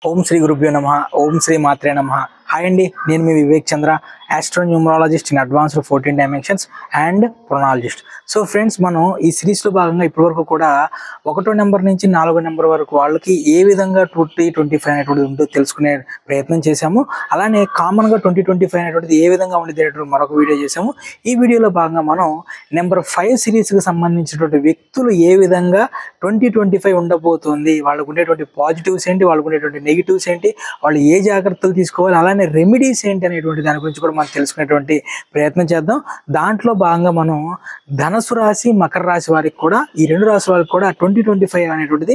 ఓం శ్రీ గురుభ్యో నమః. ఓం శ్రీ మాత్రే నమః. హాయ్ అండి, నేను మీ Vivek Chandra, astronumerologist in advanced 14 dimensions and pronologist. So friends, మనం ఈ సిరీస్లో భాగంగా ఇప్పటివరకు కూడా 1వ నెంబర్ నుంచి 4వ నెంబర్ వరకు వాళ్ళకి ఏ విధంగా 2025 అనేటువంటిది ఉంటుందో తెలుసుకునే ప్రయత్నం చేశాము. అలానే కామన్గా 2025 అనేటువంటిది ఏ విధంగా ఉండేది అనేటువంటి మరొక వీడియో చేశాము. ఈ వీడియోలో భాగంగా మనం నెంబర్ 5 సిరీస్కి సంబంధించినటువంటి వ్యక్తులు ఏ విధంగా 2025 ఉండబోతుంది, వాళ్ళకు ఉండేటువంటి పాజిటివ్స్ ఏంటి, వాళ్ళకు ఉండేటువంటి నెగిటివ్స్ ఏంటి, వాళ్ళు ఏ జాగ్రత్తలు తీసుకోవాలి, అలానే రెమెడీస్ ఏంటి అనేటువంటి దాని గురించి కూడా మనం తెలుసుకునేటువంటి ప్రయత్నం చేద్దాం. దాంట్లో భాగంగా మనం ధనుసు రాశి, మకర రాశి వారికి కూడా, ఈ రెండు రాశి వారికి కూడా 2025 అనేటువంటిది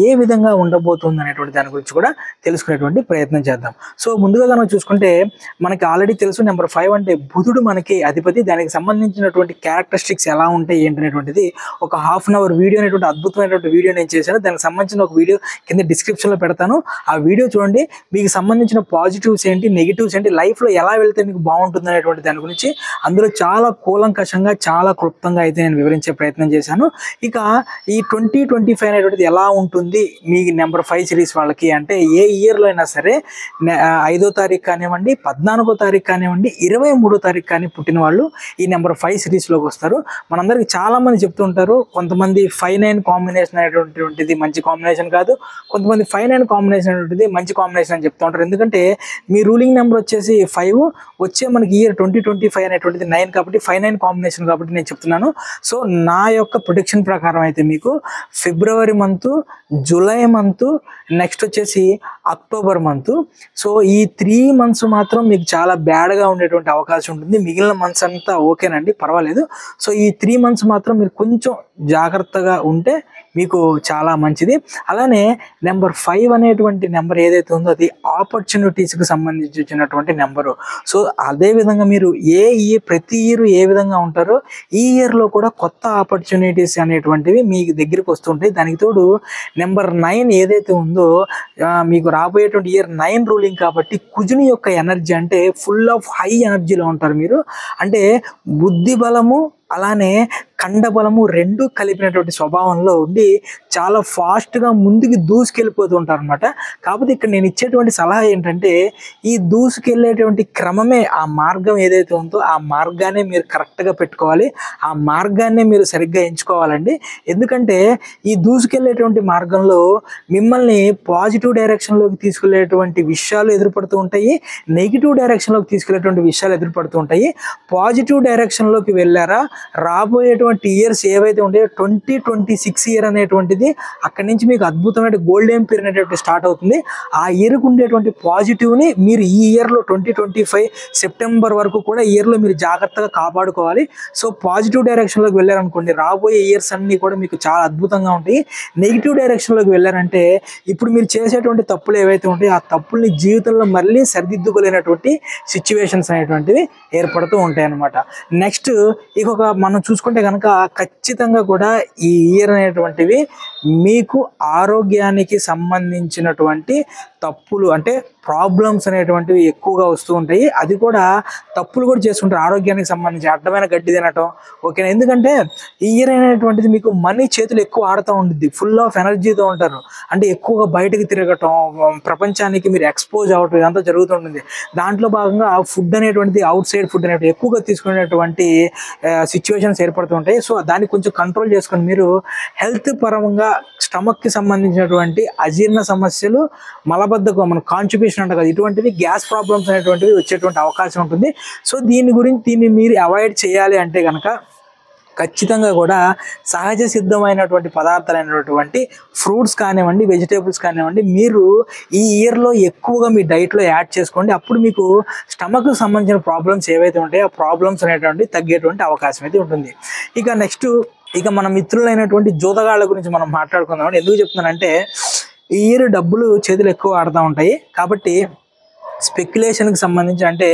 ఏ విధంగా ఉండబోతుంది అనేటువంటి దాని గురించి కూడా తెలుసుకునేటువంటి ప్రయత్నం చేద్దాం. సో ముందుగా మనం చూసుకుంటే మనకి ఆల్రెడీ తెలుసు, నెంబర్ 5 అంటే బుధుడు మనకి అధిపతి. దానికి సంబంధించినటువంటి క్యారెక్టరిస్టిక్స్ ఎలా ఉంటాయి ఏంటి అనేటువంటిది ఒక హాఫ్ అన్ అవర్ వీడియో అనేటువంటి అద్భుతమైనటువంటి వీడియో నేను చేశాను. దానికి సంబంధించిన ఒక వీడియో కింద డిస్క్రిప్షన్లో పెడతాను. ఆ వీడియో చూడండి. మీకు సంబంధించిన పాజిటివ్స్ ఏంటి, నెగిటివ్స్ ఏంటి, లైఫ్లో ఎలా వెళ్తే మీకు బాగుంటుంది అనేటువంటి దాని గురించి అందులో చాలా కూలంకషంగా, చాలా క్లుప్తంగా అయితే నేను వివరించే ప్రయత్నం చేశాను. ఇక ఈ 2025 అనేటువంటిది ఎలా ఉంటుంది మీ నెంబర్ 5 సిరీస్ వాళ్ళకి అంటే, ఏ ఇయర్లో అయినా సరే 5వ తారీఖు కానివ్వండి, 14వ తారీఖు కానివ్వండి, 23వ తారీఖు కానీ పుట్టిన వాళ్ళు ఈ నెంబర్ 5 సిరీస్లోకి వస్తారు. మనందరికీ చాలామంది చెప్తూ ఉంటారు, కొంతమంది 5-9 కాంబినేషన్ అనేటువంటిది మంచి కాంబినేషన్ కాదు, కొంతమంది 5-9 కాంబినేషన్ అనేటువంటిది మంచి కాంబినేషన్ అని చెప్తూ ఉంటారు. ఎందుకంటే మీ రూలింగ్ నెంబర్ వచ్చేసి 5, వచ్చే మనకి ఇయర్ 2025 అనేటువంటిది 9 కాబట్టి 5-9 కాంబినేషన్ కాబట్టి నేను చెప్తున్నాను. సో నా యొక్క ప్రొడిక్షన్ ప్రకారం అయితే మీకు ఫిబ్రవరి మంత్, జూలై మంత్, నెక్స్ట్ వచ్చేసి అక్టోబర్ మంత్, సో ఈ 3 months మాత్రం మీకు చాలా బ్యాడ్గా ఉండేటువంటి అవకాశం ఉంటుంది. మిగిలిన మంత్స్ అంతా ఓకేనండి, పర్వాలేదు. సో ఈ 3 months మాత్రం మీరు కొంచెం జాగ్రత్తగా ఉంటే మీకు చాలా మంచిది. అలానే నెంబర్ 5 అనేటువంటి నెంబర్ ఏదైతే ఉందో అది ఆపర్చునిటీస్కి సంబంధించినటువంటి నెంబరు. సో అదేవిధంగా మీరు ప్రతి ఇయర్ ఏ విధంగా ఉంటారో ఈ ఇయర్లో కూడా కొత్త ఆపర్చునిటీస్ అనేటువంటివి మీ దగ్గరికి వస్తుంటాయి. దానికి తోడు నెంబర్ 9 ఏదైతే ఉందో మీకు రాబోయేటువంటి ఇయర్ 9 రూలింగ్ కాబట్టి కుజుని యొక్క ఎనర్జీ అంటే ఫుల్ ఆఫ్ హై ఎనర్జీలో ఉంటారు మీరు. అంటే బుద్ధి బలము అలానే కండబలము రెండు కలిపినటువంటి స్వభావంలో ఉండి చాలా ఫాస్ట్గా ముందుకు దూసుకెళ్ళిపోతూ ఉంటారు అనమాట. కాకపోతే ఇక్కడ నేను ఇచ్చేటువంటి సలహా ఏంటంటే, ఈ దూసుకెళ్ళేటువంటి క్రమమే, ఆ మార్గం ఏదైతే ఉందో ఆ మార్గాన్ని మీరు కరెక్ట్గా పెట్టుకోవాలి, ఆ మార్గాన్ని మీరు సరిగ్గా ఎంచుకోవాలండి. ఎందుకంటే ఈ దూసుకెళ్ళేటువంటి మార్గంలో మిమ్మల్ని పాజిటివ్ డైరెక్షన్లోకి తీసుకెళ్లేటువంటి విషయాలు ఎదురుపడుతూ ఉంటాయి, నెగిటివ్ డైరెక్షన్లోకి తీసుకెళ్లేటువంటి విషయాలు ఎదురుపడుతూ ఉంటాయి. పాజిటివ్ డైరెక్షన్లోకి వెళ్ళారా, రాబోయేటువంటి ఇయర్స్ ఏవైతే ఉంటాయో 2026 ఇయర్ అనేటువంటిది అక్కడి నుంచి మీకు అద్భుతమైన గోల్డెన్ పీరియడ్ అనేటువంటి స్టార్ట్ అవుతుంది. ఆ ఇయర్కి ఉండేటువంటి పాజిటివ్ని మీరు ఈ ఇయర్లో 2025 సెప్టెంబర్ వరకు కూడా ఈ ఇయర్లో మీరు జాగ్రత్తగా కాపాడుకోవాలి. సో పాజిటివ్ డైరెక్షన్లోకి వెళ్ళారనుకోండి, రాబోయే ఇయర్స్ అన్నీ కూడా మీకు చాలా అద్భుతంగా ఉంటాయి. నెగిటివ్ డైరెక్షన్లోకి వెళ్ళారంటే ఇప్పుడు మీరు చేసేటువంటి తప్పులు ఏవైతే ఉంటాయో ఆ తప్పుల్ని జీవితంలో మళ్ళీ సరిదిద్దుకోలేనటువంటి సిచ్యువేషన్స్ అనేటువంటివి ఏర్పడుతూ ఉంటాయి అన్నమాట. నెక్స్ట్ ఇంకొక మనం చూసుకుంటే కనుక ఖచ్చితంగా కూడా ఈ ఇయర్ అనేటువంటివి మీకు ఆరోగ్యానికి సంబంధించినటువంటి తప్పులు అంటే ప్రాబ్లమ్స్ అనేటువంటివి ఎక్కువగా వస్తూ ఉంటాయి. అది కూడా తప్పులు కూడా చేస్తుంటారు ఆరోగ్యానికి సంబంధించి, అడ్డమైన గడ్డి తినటం, ఓకేనా. ఎందుకంటే ఈ ఇయర్ అనేటువంటిది మీకు మనీ చేతులు ఎక్కువ ఆడుతూ ఉంటుంది, ఫుల్ ఆఫ్ ఎనర్జీతో ఉంటారు. అంటే ఎక్కువగా బయటకు తిరగటం, ప్రపంచానికి మీరు ఎక్స్పోజ్ అవ్వటం, ఇదంతా జరుగుతుంటుంది. దాంట్లో భాగంగా ఫుడ్ అనేటువంటిది, అవుట్ సైడ్ ఫుడ్ అనేటువంటి ఎక్కువగా తీసుకునేటువంటి సిచ్యువేషన్స్ ఏర్పడుతుంటాయి. సో దాన్ని కొంచెం కంట్రోల్ చేసుకొని మీరు హెల్త్ పరంగా స్టమక్కి సంబంధించినటువంటి అజీర్ణ సమస్యలు, మలబద్ధకం, మన కాన్స్టిపేషన్ అంట కదా, ఇటువంటివి గ్యాస్ ప్రాబ్లమ్స్ అనేటువంటివి వచ్చేటువంటి అవకాశం ఉంటుంది. సో దీన్ని మీరు అవాయిడ్ చేయాలి అంటే కనుక ఖచ్చితంగా కూడా సహజ సిద్ధమైనటువంటి పదార్థాలైనటువంటి ఫ్రూట్స్ కానివ్వండి, వెజిటేబుల్స్ కానివ్వండి, మీరు ఈ ఇయర్లో ఎక్కువగా మీ డైట్లో యాడ్ చేసుకోండి. అప్పుడు మీకు స్టమక్కి సంబంధించిన ప్రాబ్లమ్స్ ఏవైతే ఉంటాయో ఆ ప్రాబ్లమ్స్ అనేటువంటి తగ్గేటువంటి అవకాశం అయితే ఉంటుంది. ఇక నెక్స్ట్ మన మిత్రులైనటువంటి జోతగాళ్ళ గురించి మనం మాట్లాడుకుందాం. ఎందుకు చెప్తున్నానంటే, ఈ ఇయర్ డబ్బులు చేతులు ఎక్కువ ఆడుతూ ఉంటాయి కాబట్టి స్పెక్యులేషన్కి సంబంధించి అంటే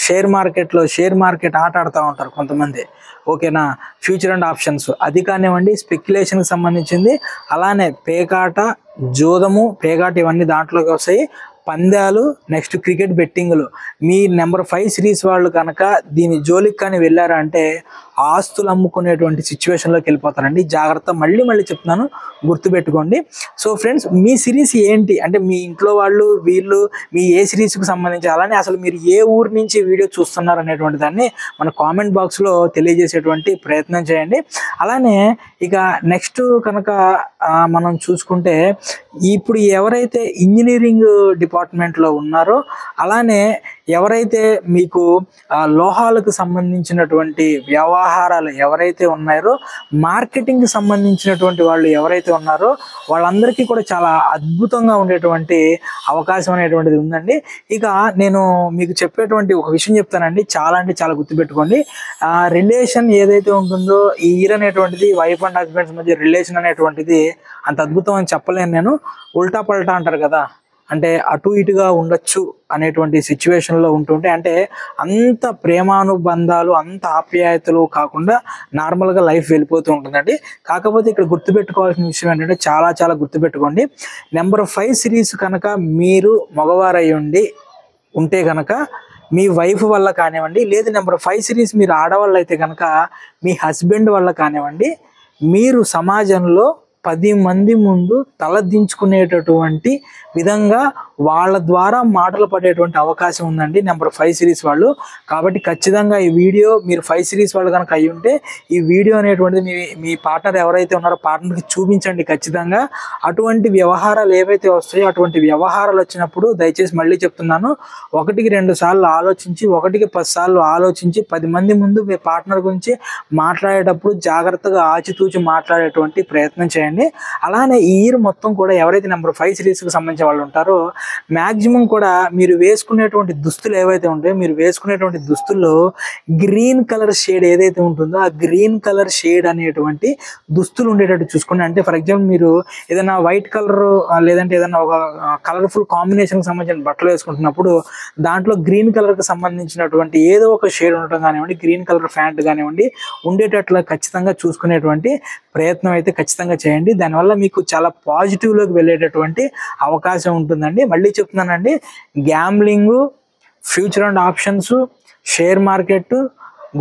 షేర్ మార్కెట్ ఆట ఆడుతూ ఉంటారు కొంతమంది, ఓకేనా. ఫ్యూచర్ అండ్ ఆప్షన్స్ అది కానివ్వండి, స్పెక్యులేషన్కి సంబంధించింది. అలానే పేకాట, జోదము, పేకాట ఇవన్నీ దాంట్లోకి వస్తాయి. పందాలు, నెక్స్ట్ క్రికెట్ బెట్టింగ్లు. మీ నెంబర్ 5 సిరీస్ వాళ్ళు కనుక దీని జోలికి కానీ వెళ్ళారా అంటే ఆస్తులు అమ్ముకునేటువంటి సిచ్యువేషన్లోకి వెళ్ళిపోతారండి. జాగ్రత్త, మళ్ళీ మళ్ళీ చెప్తున్నాను, గుర్తుపెట్టుకోండి. సో ఫ్రెండ్స్, మీ సిరీస్ ఏంటి అంటే మీ ఇంట్లో వాళ్ళు వీళ్ళు మీ ఏ సిరీస్కి సంబంధించి, అలానే అసలు మీరు ఏ ఊరు నుంచి వీడియో చూస్తున్నారు అనేటువంటి దాన్ని మన కామెంట్ బాక్స్లో తెలియజేసేటువంటి ప్రయత్నం చేయండి. అలానే ఇక నెక్స్ట్ కనుక మనం చూసుకుంటే, ఇప్పుడు ఎవరైతే ఇంజనీరింగ్ డిపార్ట్మెంట్లో ఉన్నారో, అలానే ఎవరైతే మీకు లోహాలకు సంబంధించినటువంటి వ్యవహారాలు ఎవరైతే ఉన్నారో, మార్కెటింగ్కి సంబంధించినటువంటి వాళ్ళు ఎవరైతే ఉన్నారో వాళ్ళందరికీ కూడా చాలా అద్భుతంగా ఉండేటువంటి అవకాశం అనేటువంటిది ఉందండి. ఇక నేను మీకు చెప్పేటువంటి ఒక విషయం చెప్తానండి, చాలా అంటే చాలా గుర్తుపెట్టుకోండి. రిలేషన్ ఏదైతే ఉంటుందో, ఈ ఇయర్ అనేటువంటిది వైఫ్ అండ్ హస్బెండ్స్ మధ్య రిలేషన్ అనేటువంటిది అంత అద్భుతం అని చెప్పలేను నేను. ఉల్టా పల్టా అంటారు కదా, అంటే అటు ఇటుగా ఉండొచ్చు అనేటువంటి సిచ్యువేషన్లో ఉంటుంటే, అంటే అంత ప్రేమానుబంధాలు అంత ఆప్యాయతలు కాకుండా నార్మల్గా లైఫ్ వెళ్ళిపోతూ ఉంటుందండి. కాకపోతే ఇక్కడ గుర్తుపెట్టుకోవాల్సిన విషయం ఏంటంటే, చాలా చాలా గుర్తుపెట్టుకోండి. నెంబర్ 5 సిరీస్ కనుక మీరు మగవారై ఉంటే కనుక మీ వైఫ్ వల్ల కానివ్వండి, లేదు నెంబర్ 5 సిరీస్ మీరు ఆడవాళ్ళు అయితే కనుక మీ హస్బెండ్ వల్ల కానివ్వండి, మీరు సమాజంలో 10 మంది ముందు తలదించుకునేటటువంటి విధంగా వాళ్ళ ద్వారా మాటలు పడేటువంటి అవకాశం ఉందండి నెంబర్ 5 సిరీస్ వాళ్ళు. కాబట్టి ఖచ్చితంగా ఈ వీడియో మీరు 5 సిరీస్ వాళ్ళు కనుక అయ్యి ఉంటే, ఈ వీడియో అనేటువంటిది మీ పార్ట్నర్ ఎవరైతే ఉన్నారో పార్ట్నర్కి చూపించండి ఖచ్చితంగా. అటువంటి వ్యవహారాలు ఏవైతే వస్తాయో, అటువంటి వ్యవహారాలు వచ్చినప్పుడు దయచేసి మళ్ళీ చెప్తున్నాను, 1కి 2 సార్లు ఆలోచించి, 1కి 10 సార్లు ఆలోచించి 10 మంది ముందు మీ పార్ట్నర్ గురించి మాట్లాడేటప్పుడు జాగ్రత్తగా ఆచితూచి మాట్లాడేటువంటి ప్రయత్నం చేయండి. అలానే ఈ ఇయర్ మొత్తం కూడా ఎవరైతే నెంబర్ 5 సిరీస్కి సంబంధించిన వాళ్ళు ఉంటారో, మ్యాక్సిమం కూడా మీరు వేసుకునేటువంటి దుస్తులు ఏవైతే ఉంటాయో, మీరు వేసుకునేటువంటి దుస్తుల్లో గ్రీన్ కలర్ షేడ్ ఏదైతే ఉంటుందో, ఆ గ్రీన్ కలర్ షేడ్ అనేటువంటి దుస్తులు ఉండేటట్టు చూసుకోండి. అంటే ఫర్ ఎగ్జాంపుల్ మీరు ఏదైనా వైట్ కలర్ లేదంటే ఏదైనా ఒక కలర్ఫుల్ కాంబినేషన్కి సంబంధించిన బట్టలు వేసుకుంటున్నప్పుడు దాంట్లో గ్రీన్ కలర్కి సంబంధించినటువంటి ఏదో ఒక షేడ్ ఉండటం కానివ్వండి, గ్రీన్ కలర్ ప్యాంట్ కానివ్వండి ఉండేటట్లు ఖచ్చితంగా చూసుకునేటువంటి ప్రయత్నం అయితే ఖచ్చితంగా చేయండి. దానివల్ల మీకు చాలా పాజిటివ్లోకి వెళ్ళేటటువంటి అవకాశం ఉంటుందండి. మళ్ళీ చెప్తున్నానండి, gambling, future and options, share market,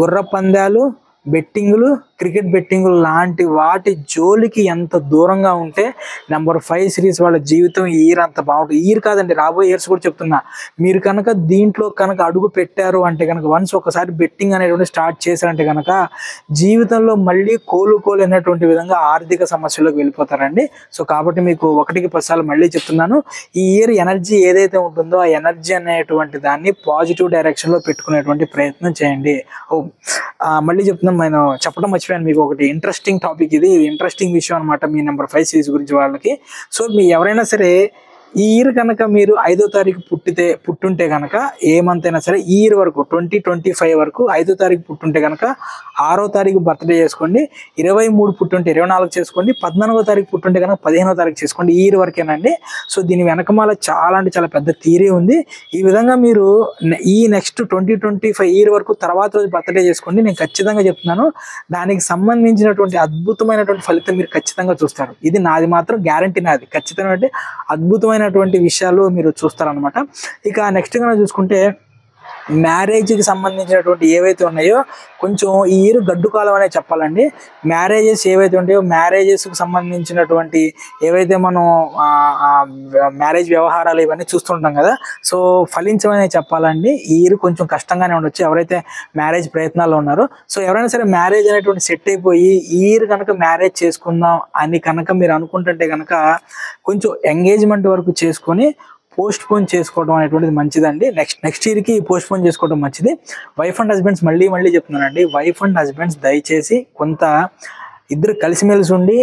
గుర్ర పందాలు, బెట్టింగులు, క్రికెట్ బెట్టింగులు లాంటి వాటి జోలికి ఎంత దూరంగా ఉంటే నెంబర్ 5 సిరీస్ వాళ్ళ జీవితం ఈ ఇయర్ అంత బాగుంటుంది. ఈ ఇయర్ కాదండి, రాబోయే ఇయర్స్ కూడా చెప్తున్నా. మీరు కనుక దీంట్లో కనుక అడుగు పెట్టారు అంటే కనుక, వన్స్ ఒకసారి బెట్టింగ్ అనేటువంటి స్టార్ట్ చేశారంటే కనుక జీవితంలో మళ్ళీ కోలుకోలేనటువంటి విధంగా ఆర్థిక సమస్యలోకి వెళ్ళిపోతారండి. సో కాబట్టి మీకు 1కి 10 సార్లు మళ్ళీ చెప్తున్నాను, ఈ ఇయర్ ఎనర్జీ ఏదైతే ఉంటుందో ఆ ఎనర్జీ అనేటువంటి దాన్ని పాజిటివ్ డైరెక్షన్లో పెట్టుకునేటువంటి ప్రయత్నం చేయండి. మళ్ళీ చెప్తున్నాను, నేను చెప్పడం మర్చిపోయాను మీకు ఒకటి ఇంట్రెస్టింగ్ టాపిక్. ఇది ఇంట్రెస్టింగ్ విషయం అనమాట మీ నెంబర్ 5 సిరీస్ గురించి వాళ్ళకి. సో మీ ఎవరైనా సరే ఈ ఇయర్ కనుక మీరు 5వ తారీఖు పుట్టుంటే కనుక, ఏ మంత్ అయినా సరే ఈ ఇయర్ వరకు 2025 వరకు 5వ తారీఖు పుట్టుంటే కనుక 6వ తారీఖు బర్త్డే చేసుకోండి, 23 పుట్టుంటే 24 చేసుకోండి, 14వ తారీఖు పుట్టుంటే కనుక 15వ తారీఖు చేసుకోండి. ఈ ఇయర్ వరకేనండి. సో దీని వెనకమాల చాలా అంటే చాలా పెద్ద థియరీ ఉంది. ఈ విధంగా మీరు ఈ నెక్స్ట్ 2025 ఇయర్ వరకు తర్వాత రోజు బర్త్డే చేసుకోండి. నేను ఖచ్చితంగా చెప్తున్నాను, దానికి సంబంధించినటువంటి అద్భుతమైనటువంటి ఫలితం మీరు ఖచ్చితంగా చూస్తారు. ఇది నాది మాత్రం గ్యారంటీ, నాది ఖచ్చితమైన అద్భుతమైనటువంటి విషయాలు మీరు చూస్తారనమాట. ఇక నెక్స్ట్ గా చూసుకుంటే, మ్యారేజ్కి సంబంధించినటువంటి ఏవైతే ఉన్నాయో కొంచెం ఈ ఇయర్ గడ్డు కాలం అనే చెప్పాలండి. మ్యారేజెస్ ఏవైతే ఉంటాయో, మ్యారేజెస్కి సంబంధించినటువంటి ఏవైతే మనం మ్యారేజ్ వ్యవహారాలు ఇవన్నీ చూస్తుంటాం కదా, సో ఫలించమనే చెప్పాలండి. ఈ ఇయర్ కొంచెం కష్టంగానే ఉండొచ్చు ఎవరైతే మ్యారేజ్ ప్రయత్నాల్లో ఉన్నారో. సో ఎవరైనా సరే మ్యారేజ్ అనేటువంటి సెట్ అయిపోయి ఈ ఇయర్ కనుక మ్యారేజ్ చేసుకుందాం అని కనుక మీరు అనుకుంటుంటే కనుక కొంచెం ఎంగేజ్మెంట్ వరకు చేసుకొని పోస్ట్ పోన్ చేసుకోవడం అనేటువంటిది మంచిదండి. నెక్స్ట్ ఇయర్కి పోస్ట్ పోన్ చేసుకోవడం మంచిది. వైఫ్ అండ్ హస్బెండ్స్ మళ్ళీ చెప్తున్నానండి, వైఫ్ అండ్ హస్బెండ్స్ దయచేసి కొంత ఇద్దరు కలిసిమెలిసి ఉండి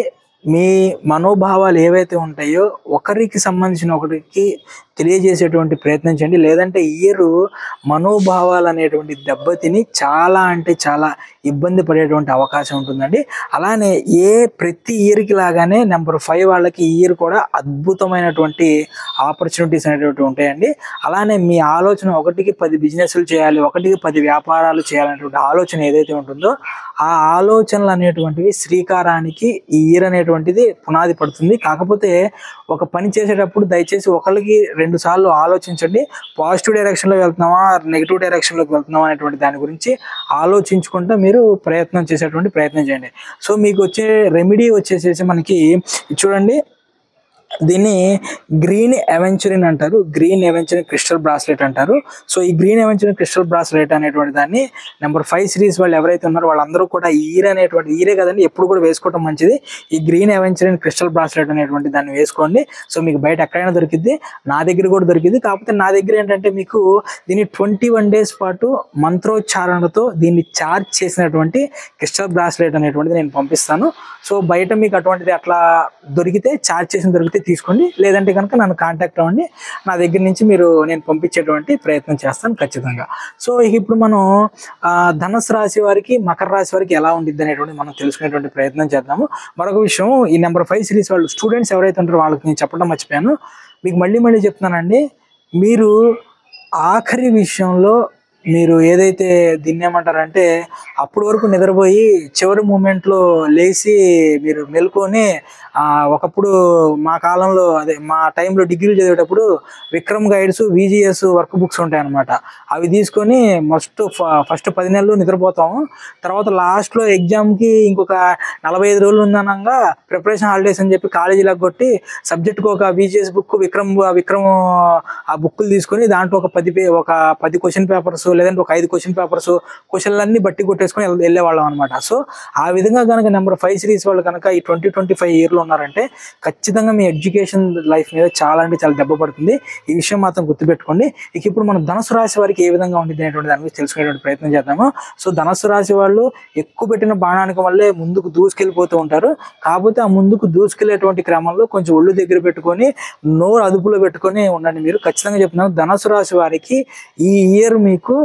మీ మనోభావాలు ఏవైతే ఉంటాయో ఒకరికి సంబంధించిన ఒకరికి తెలియజేసేటువంటి ప్రయత్నం చేయండి. లేదంటే ఇయర్ మనోభావాలు అనేటువంటి దెబ్బతిని చాలా అంటే చాలా ఇబ్బంది పడేటువంటి అవకాశం ఉంటుందండి. అలానే ప్రతి ఇయర్కి లాగానే నెంబర్ 5 వాళ్ళకి ఈ ఇయర్ కూడా అద్భుతమైనటువంటి ఆపర్చునిటీస్ అనేటువంటి ఉంటాయండి. అలానే మీ ఆలోచన 1కి 10 బిజినెస్లు చేయాలి, 1కి 10 వ్యాపారాలు చేయాలనేటువంటి ఆలోచన ఏదైతే ఉంటుందో ఆ ఆలోచనలు అనేటువంటివి శ్రీకారానికి ఈ ఇయర్ అనేటువంటి అనేటువంటిది పునాది పడుతుంది. కాకపోతే ఒక పని చేసేటప్పుడు దయచేసి ఒకరికి 2 సార్లు ఆలోచించండి. పాజిటివ్ డైరెక్షన్లో వెళ్తున్నామా, నెగిటివ్ డైరెక్షన్లోకి వెళ్తున్నామా అనేటువంటి దాని గురించి ఆలోచించుకుంటూ మీరు ప్రయత్నం చేయండి. సో మీకు వచ్చే రెమెడీ వచ్చేసేసి మనకి చూడండి, దీన్ని గ్రీన్ అవెంచరిన్ అంటారు, గ్రీన్ అవెంచరిన్ క్రిస్టల్ బ్రాస్లెట్ అంటారు. సో ఈ గ్రీన్ అవెంచరిన్ క్రిస్టల్ బ్రాస్లెట్ అనేటువంటి దాన్ని నెంబర్ 5 సిరీస్ వాళ్ళు ఎవరైతే ఉన్నారో వాళ్ళందరూ కూడా ఈరే కదండి, ఎప్పుడు కూడా వేసుకోవడం మంచిది. ఈ గ్రీన్ అవెంచరిన్ క్రిస్టల్ బ్రాస్లెట్ అనేటువంటి దాన్ని వేసుకోండి. సో మీకు బయట ఎక్కడైనా దొరికిద్ది, నా దగ్గర కూడా దొరికింది. కాకపోతే నా దగ్గర ఏంటంటే మీకు దీన్ని 21 డేస్ పాటు మంత్రోచ్చారణతో దీన్ని ఛార్జ్ చేసినటువంటి క్రిస్టల్ బ్రాస్లెట్ అనేటువంటిది నేను పంపిస్తాను. సో బయట మీకు అటువంటిది అట్లా దొరికితే, ఛార్జ్ చేసిన దొరికితే తీసుకోండి, లేదంటే కనుక నన్ను కాంటాక్ట్ అవ్వండి. నా దగ్గర నుంచి నేను పంపించేటువంటి ప్రయత్నం చేస్తాను ఖచ్చితంగా. సో ఇప్పుడు మనం ధనుసు రాశి వారికి, మకర రాశి వారికి ఎలా ఉండిద్ది అనేటువంటి మనం తెలుసుకునేటువంటి ప్రయత్నం చేద్దాము. మరొక విషయం, ఈ నెంబర్ 5 సిరీస్ వాళ్ళు స్టూడెంట్స్ ఎవరైతే ఉంటారో వాళ్ళకి నేను చెప్పడం మర్చిపోయాను, మీకు మళ్ళీ చెప్తున్నానండి. మీరు ఆఖరి విషయంలో మీరు ఏదైతే దీన్ని ఏమంటారంటే అప్పటి వరకు నిద్రపోయి చివరి మూమెంట్లో లేచి మీరు మెలుకొని, ఒకప్పుడు మా కాలంలో అదే మా టైంలో డిగ్రీలు చదివేటప్పుడు Vikram guides, VGS work books ఉంటాయి అన్నమాట. అవి తీసుకొని ఫస్ట్ 10 నెలలు నిద్రపోతాము. తర్వాత లాస్ట్లో ఎగ్జామ్కి ఇంకొక 45 రోజులు ఉందనగా ప్రిపరేషన్ హాలిడేస్ అని చెప్పి కాలేజీలకు కొట్టి సబ్జెక్ట్కి ఒక విజిఎస్ బుక్, విక్రమ్ ఆ బుక్కులు తీసుకొని దాంట్లో ఒక 10 క్వశ్చన్ పేపర్స్ లేదంటే ఒక 5 క్వశ్చన్ పేపర్స్ క్వశ్చన్లన్నీ బట్టి కొట్టేసుకొని వెళ్ళేవాళ్ళం అనమాట. సో ఆ విధంగా కనుక నెంబర్ 5 సిరీస్ వాళ్ళు కనుక ఈ 2025 ఇయర్లో ఉన్నారంటే ఖచ్చితంగా మీ ఎడ్యుకేషన్ లైఫ్ మీద చాలా అంటే చాలా దెబ్బ పడుతుంది. ఈ విషయం మాత్రం గుర్తుపెట్టుకోండి. ఇప్పుడు మనం ధనుసు రాశి వారికి ఏ విధంగా ఉంటుంది అనేటువంటి దాని గురించి తెలుసుకునేటువంటి ప్రయత్నం చేద్దాము. సో ధనుసు రాశి వాళ్ళు ఎక్కువ పెట్టిన బాణానికి వల్లే ముందుకు దూసుకెళ్ళిపోతూ ఉంటారు. కాకపోతే ఆ ముందుకు దూసుకెళ్లేటువంటి క్రమంలో కొంచెం ఒళ్ళు దగ్గర పెట్టుకొని, నోరు అదుపులో పెట్టుకొని ఉండండి. మీరు ఖచ్చితంగా చెప్తున్నాను, ధనుసు రాశి వారికి ఈ ఇయర్ మీకు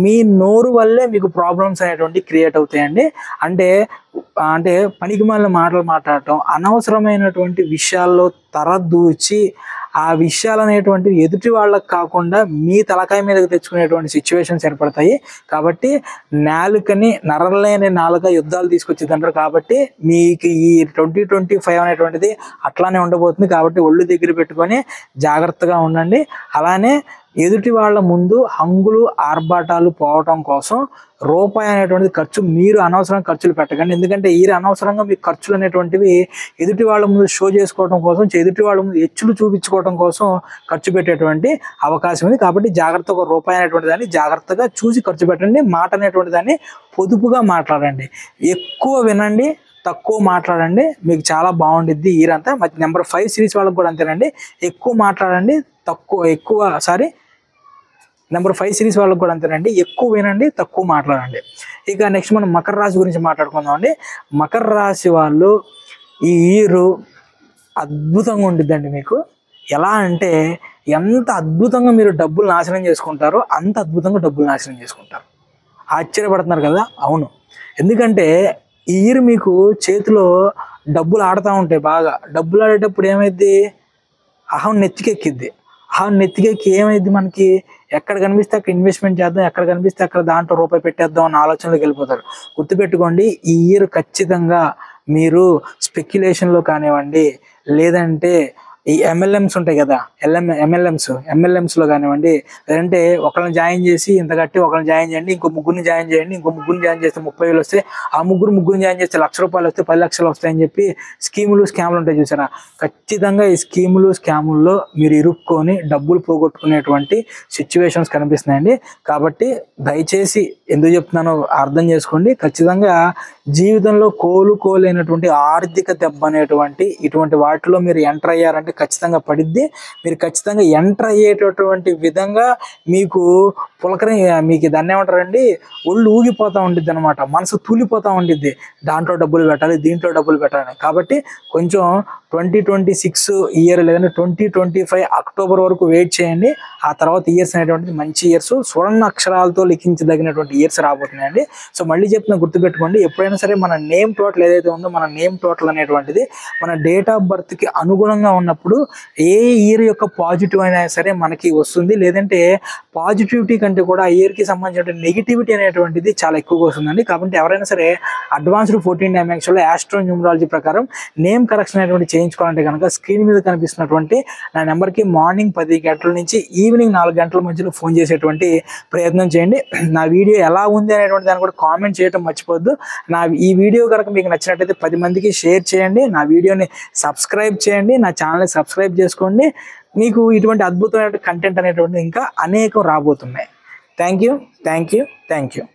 మీ నోరు వల్లే మీకు ప్రాబ్లమ్స్ అనేటువంటి క్రియేట్ అవుతాయండి. అంటే పనికిమాలిన మాటలు మాట్లాడటం, అనవసరమైనటువంటి విషయాల్లో తరదూచి ఆ విషయాలు అనేటువంటివి ఎదుటి వాళ్ళకి కాకుండా మీ తలకాయ మీదకి తెచ్చుకునేటువంటి సిచ్యువేషన్స్ ఏర్పడతాయి. కాబట్టి నాలుకని నరలేని నాలుక యుద్ధాలు తీసుకొచ్చింది అంటారు. కాబట్టి మీకు ఈ 2025 అనేటువంటిది అట్లానే ఉండబోతుంది. కాబట్టి ఒళ్ళు దగ్గర పెట్టుకొని జాగ్రత్తగా ఉండండి. అలానే ఎదుటి వాళ్ళ ముందు హంగులు ఆర్భాటాలు పోవటం కోసం రూపాయి అనేటువంటిది ఖర్చు మీరు అనవసరంగా ఖర్చులు పెట్టకండి. ఎందుకంటే ఈ అనవసరంగా మీకు ఖర్చులు అనేటువంటివి ఎదుటి వాళ్ళ ముందు షో చేసుకోవడం కోసం, ఎదుటి వాళ్ళ ముందు హెచ్చులు చూపించుకోవడం కోసం ఖర్చు పెట్టేటువంటి అవకాశం ఉంది. కాబట్టి జాగ్రత్తగా రూపాయి అనేటువంటి దాన్ని జాగ్రత్తగా చూసి ఖర్చు పెట్టండి. మాట అనేటువంటి దాన్ని పొదుపుగా మాట్లాడండి. ఎక్కువ వినండి, తక్కువ మాట్లాడండి. మీకు చాలా బాగుండిద్ది ఈరంతా. నెంబర్ 5 సిరీస్ వాళ్ళకి కూడా అంతేనండి. ఎక్కువ మాట్లాడండి, నెంబర్ 5 సిరీస్ వాళ్ళకి కూడా అంతేనండి. ఎక్కువ వినండి, తక్కువ మాట్లాడండి. ఇక నెక్స్ట్ మనం మకర రాశి గురించి మాట్లాడుకుందాం అండి. మకర రాశి వాళ్ళు ఈ ఇయర్ అద్భుతంగా ఉండిద్దండి. మీకు ఎలా అంటే ఎంత అద్భుతంగా మీరు డబ్బులు నాశనం చేసుకుంటారో అంత అద్భుతంగా డబ్బులు నాశనం చేసుకుంటారు. ఆశ్చర్యపడుతున్నారు కదా? అవును. ఎందుకంటే ఈ ఇయర్ మీకు చేతిలో డబ్బులు ఆడుతూ ఉంటాయి. బాగా డబ్బులు ఆడేటప్పుడు ఏమైద్ది, అహం నెత్తికెక్కిద్ది. అహం నెత్తికెక్కి ఏమైద్ది, మనకి ఎక్కడ కనిపిస్తే అక్కడ ఇన్వెస్ట్మెంట్ చేద్దాం, ఎక్కడ కనిపిస్తే అక్కడ దాంట్లో రూపాయి పెట్టేద్దాం అన్న ఆలోచనలోకి వెళ్ళిపోతారు. గుర్తుపెట్టుకోండి, ఈ ఇయర్ ఖచ్చితంగా మీరు స్పెక్యులేషన్లో కానివ్వండి, లేదంటే ఈ MLMs ఉంటాయి కదా, MLMsలో కానివ్వండి, లేదంటే ఒకళ్ళని జాయిన్ చేసి ఇంత కట్టి ఒకళ్ళని జాయిన్ చేయండి, ఇంకో ముగ్గురిని జాయిన్ చేయండి, ఇంకో ముగ్గురిని జాయిన్ చేస్తే 30,000 వస్తే, ఆ ముగ్గురిని జాయిన్ చేస్తే ₹1,00,000 వస్తే 10 లక్షలు వస్తాయని చెప్పి స్కామ్లు ఉంటాయి చూసారా. ఖచ్చితంగా ఈ స్కాముల్లో మీరు ఇరుక్కొని డబ్బులు పోగొట్టుకునేటువంటి సిచ్యువేషన్స్ కనిపిస్తున్నాయండి. కాబట్టి దయచేసి ఎందుకు చెప్తున్నానో అర్థం చేసుకోండి. ఖచ్చితంగా జీవితంలో కోలుకోలేనటువంటి ఆర్థిక దెబ్బ అనేటువంటి ఇటువంటి వాటిలో మీరు ఎంటర్ అయ్యారంటే ఖచ్చితంగా పడిద్ది. మీరు ఖచ్చితంగా ఎంటర్ అయ్యేటటువంటి విధంగా మీకు మీకు దాన్ని ఏమంటారండి, ఒళ్ళు ఊగిపోతూ ఉండిద్ది అనమాట. మనసు తూలిపోతూ ఉండిద్ది. దాంట్లో డబ్బులు పెట్టాలి, దీంట్లో డబ్బులు పెట్టాలి. కాబట్టి కొంచెం 2026 ఇయర్ లేదంటే 2025 అక్టోబర్ వరకు వెయిట్ చేయండి. ఆ తర్వాత ఇయర్స్ అనేటువంటిది మంచి ఇయర్స్, స్వర్ణ అక్షరాలతో లిఖించదగినటువంటి ఇయర్స్ రాబోతున్నాయండి. సో మళ్ళీ చెప్తున్నా, గుర్తుపెట్టుకోండి, ఎప్పుడైనా సరే మన నేమ్ టోటల్ ఏదైతే ఉందో, మన నేమ్ టోటల్ అనేటువంటిది మన డేట్ ఆఫ్ బర్త్కి అనుగుణంగా ఉన్నప్పుడు ఏ ఇయర్ యొక్క పాజిటివ్ అయినా సరే మనకి వస్తుంది. లేదంటే పాజిటివిటీ కంటే కూడా ఇయర్కి సంబంధించిన నెగిటివిటీ అనేటువంటిది చాలా ఎక్కువగా వస్తుందండి. కాబట్టి ఎవరైనా సరే అడ్వాన్స్డ్ 14 డైమెన్షన్లో ఆస్ట్రో న్యూమరాలజీ ప్రకారం నేమ్ కరెక్షన్ అనేటువంటి చేయించుకోవాలంటే కనుక స్క్రీన్ మీద కనిపిస్తున్నటువంటి నా నెంబర్కి మార్నింగ్ 10 గంటల నుంచి ఈవినింగ్ 4 గంటల మధ్యలో ఫోన్ చేసేటువంటి ప్రయత్నం చేయండి. నా వీడియో ఎలా ఉంది అనేటువంటి దాన్ని కూడా కామెంట్ చేయడం మర్చిపోవద్దు. ఈ వీడియో కనుక మీకు నచ్చినట్లయితే 10 మందికి షేర్ చేయండి. నా వీడియోని సబ్స్క్రైబ్ చేయండి. నా ఛానల్ని సబ్స్క్రైబ్ చేసుకోండి. మీకు ఇటువంటి అద్భుతమైన కంటెంట్ అనేటువంటిది ఇంకా అనేకం రాబోతున్నాయి. Thank you.